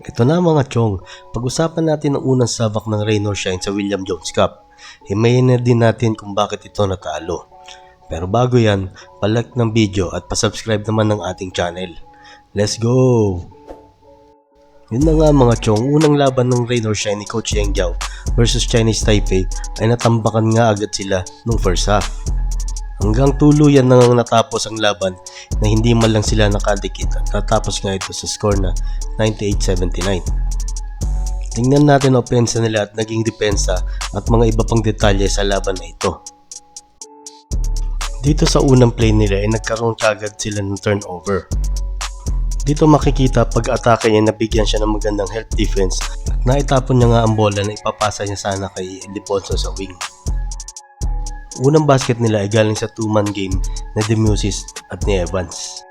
Ito na mga chong, pag-usapan natin ang unang sabak ng Rain or Shine sa William Jones Cup. Himayin na din natin kung bakit ito natalo. Pero bago yan, palike ng video at pasubscribe naman ng ating channel. Let's go! Yun na nga mga chong, unang laban ng Rain or Shine ni Coach Yang Jiao versus Chinese Taipei ay natambakan nga agad sila nung first half. Hanggang tuluyan na nga natapos ang laban na hindi man lang sila nakadikit at natapos nga ito sa score na 98-79. Tingnan natin ang opensa nila at naging depensa at mga iba pang detalye sa laban na ito. Dito sa unang play nila ay nagkaroon kagad sila ng turnover. Dito makikita pag-atake niya nabigyan siya ng magandang help defense at naitapon niya nga ang bola na ipapasa niya sana kay Ildefonso sa wing. Unang basket nila ay galing sa 2-man game na Demusis at ni Evans.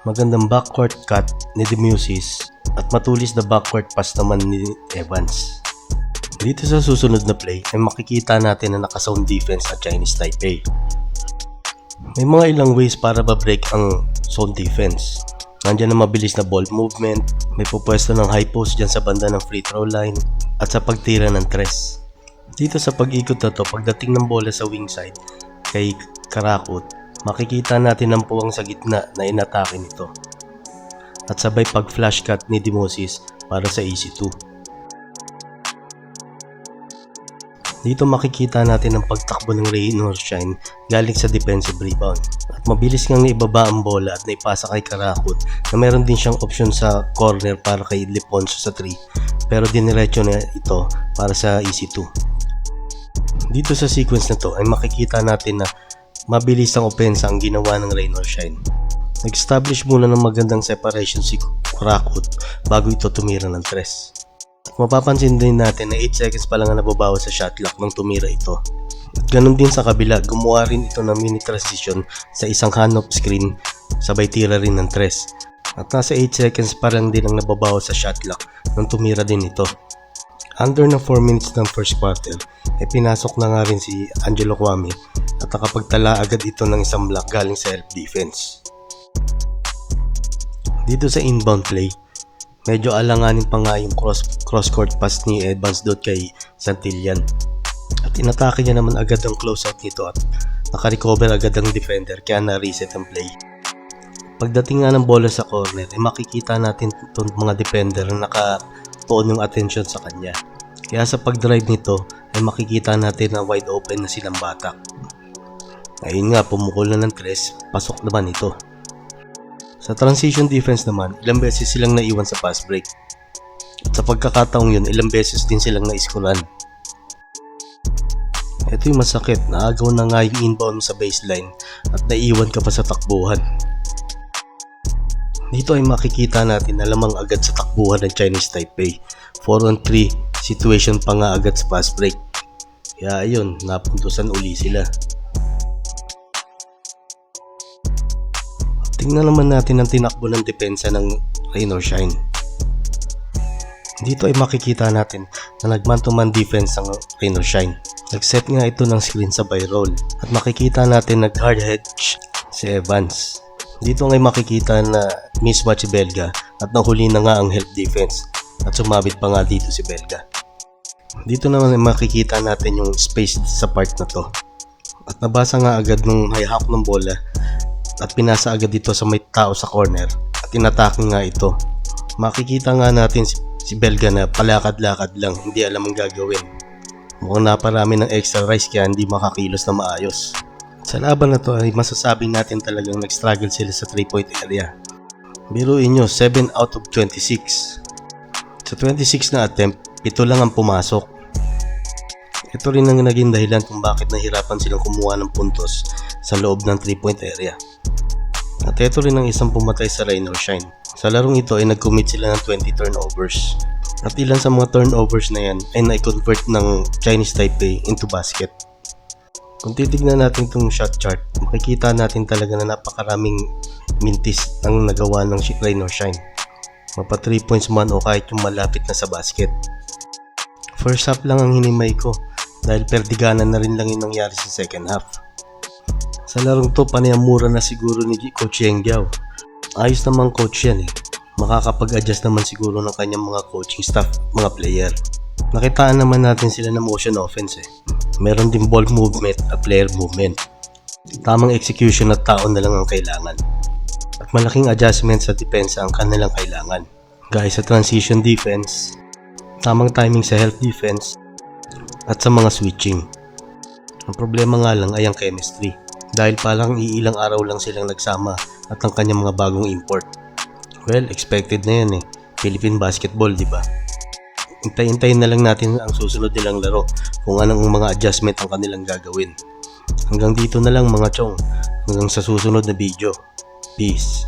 Magandang backcourt cut ni Demusis at matulis na backcourt pass naman ni Evans. Dito sa susunod na play ay makikita natin na naka-zone defense at Chinese Taipei. May mga ilang ways para ba-break ang zone defense. Nandiyan ang mabilis na ball movement, may pupwesto ng high post dyan sa banda ng free throw line at sa pagtira ng tres. Dito sa pag-ikot na to, pagdating ng bola sa wing side kay Karakut, makikita natin ang puwang sa gitna na inatake nito. At sabay pag-flash cut ni Demusis para sa easy 2. Dito makikita natin ang pagtakbo ng Rain or Shine galing sa defensive rebound. At mabilis ngang naibaba ang bola at naipasa kay Karakut na meron din siyang option sa corner para kay Ildefonso sa 3 pero diniretso na ito para sa easy 2. Dito sa sequence na to ay makikita natin na mabilis ang opensa ang ginawa ng Rain or Shine. Nag-establish muna ng magandang separation si Karakut bago ito tumira ng tres. At mapapansin din natin na 8 seconds pa lang ang nababawas sa shot clock nung tumira ito. At ganun din sa kabila, gumawa rin ito ng mini transition sa isang hand-off screen sabay tira rin ng tres. At nasa 8 seconds pa lang din ang nababawas sa shot clock nung tumira din ito. Under ng 4 minutes ng first quarter, ay pinasok na nga rin si Angelo Kwame at nakapagtala agad ito ng isang block galing sa help defense. Dito sa inbound play, medyo alanganin pa nga yung cross-court pass ni Evans doon kay Santillan. At inatake niya naman agad ang closeout nito at nakarecover agad ang defender kaya na-reset ang play. Pagdating nga ng bola sa corner, ay makikita natin itong mga defender na nakatuon yung attention sa kanya. Kaya sa pag-drive nito ay makikita natin na wide open na silang Batak. Ayun nga, pumukol na ng tres, pasok naman ito. Sa transition defense naman, ilang beses silang naiwan sa pass break. At sa pagkakataong yun, ilang beses din silang naiskuran. Ito yung masakit, naagaw na nga yung inbound sa baseline at naiwan ka pa sa takbuhan. Dito ay makikita natin na lamang agad sa takbuhan ng Chinese Taipei. 4-on-3 situation pa nga agad sa fast break. Kaya ayun, napuntusan uli sila. Tingnan naman natin ang tinakbo ng depensa ng Rain or Shine. Dito ay makikita natin na nag-man-to-man defense ng Rain or Shine. Nag-set nga ito ng screen sa by roll at makikita natin nag-hard hedge si Evans. Dito ngay makikita na mismatch si Belga at nahuli na nga ang help defense at sumabit pa nga dito si Belga. Dito naman ay makikita natin yung space sa part na to at nabasa nga agad nung high-hawk ng bola at pinasa agad dito sa may tao sa corner at inatake nga ito. Makikita nga natin si Belga na palakad-lakad lang, hindi alam ang gagawin. Mukhang naparami ng extra rice kaya hindi makakilos na maayos. Sa laban na to ay masasabi natin talagang nag-struggle sila sa 3-point area. Biruin nyo, 7 out of 26. Sa 26 na attempt, 7 lang ang pumasok. Ito rin ang naging dahilan kung bakit nahirapan silang kumuha ng puntos sa loob ng 3-point area. At ito rin ang isang pumatay sa Rain or Shine. Sa larong ito ay nag-commit sila ng 20 turnovers. At ilan sa mga turnovers na yan ay na-convert ng Chinese Taipei into basket. Kung titignan natin itong shot chart, makikita natin talaga na napakaraming mintis ang nagawa ng Rain or Shine. Mapa 3 points man o kahit yung malapit na sa basket. First half lang ang hinimay ko dahil perdiganan na rin lang yung nangyari sa second half. Sa larong to, panayamura na siguro ni Coach Yang Jiao. Ayos naman coach yan eh. makakapag-adjust naman siguro ng kanyang mga coaching staff, mga player. Nakitaan naman natin sila ng motion offense Meron din ball movement at player movement. Tamang execution at tao na lang ang kailangan. At malaking adjustment sa depensa ang kanilang kailangan. Gaya sa transition defense, tamang timing sa help defense, at sa mga switching. Ang problema nga lang ay ang chemistry. Dahil palang iilang araw lang silang nagsama at ang kanyang mga bagong import. Well, expected na yan Philippine basketball, di ba? Hintay-hintayin na lang natin ang susunod nilang laro kung anong mga adjustment ang kanilang gagawin. Hanggang dito na lang mga chong. Hanggang sa susunod na video. Peace.